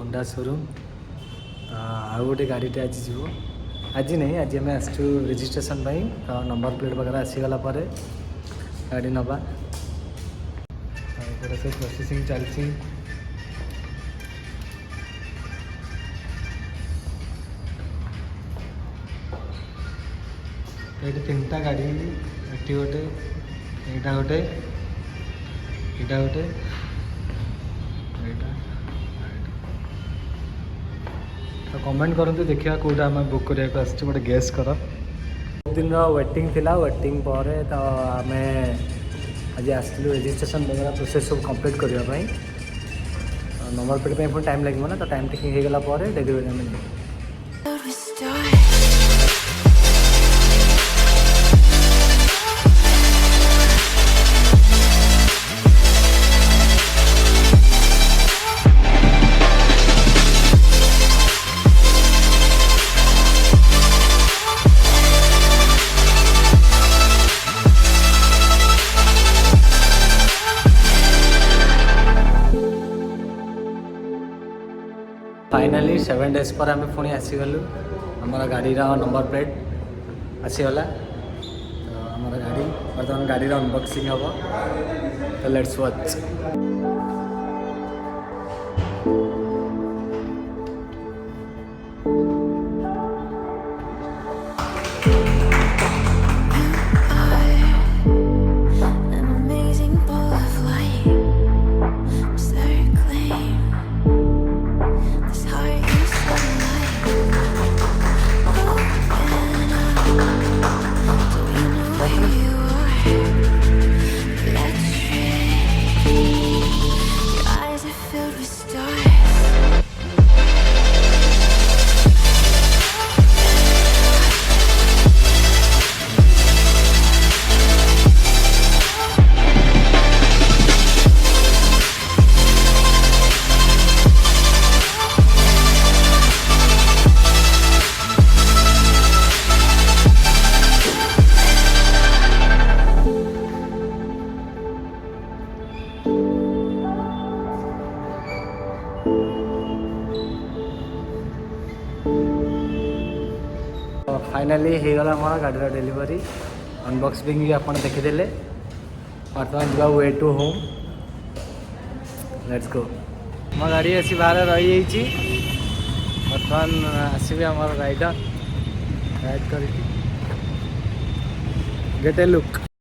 Honda showroom आउ गोटे गाड़ीटे आज जीव आज नहीं आज आम आसचु रेजिस्ट्रेशन तो नंबर प्लेट वगैरह आसीगला गाड़ी नवा सब प्रोसेसिंग चलती ये 3टा गाड़ी ये गोटे यहाँ गोटे यहाँ गोटे तो कमेंट करते देखा कौटा आम बुक करने आस गोटे गेस कर दिन वेटिंग थिला वेटिंग पर तो आम आज आसलु रेजिस्ट्रेशन वगैरह प्रोसेस सब कंप्लीट करने नंबर प्लेट पर टाइम लगे ना तो टाइम टेकिंग हो गला डेलीवरी आम फाइनाली 7 days पर आम पुणी आसीगलु आमर गाड़ी नंबर प्लेट आसीगला तो आमर गाड़ी बर्तमान गाड़ी अनबॉक्सिंग हम तो लेट्स वॉच फाइनाली होगला मोर गाड़ी डेलीवरी अनबॉक्सिंग भी आप देखीदे बर्तमान जा way to home let's go मो गाड़ी आसी बाहर रही जाइए बर्तमान आसबे आम राइडर राइड कर गेट ए लुक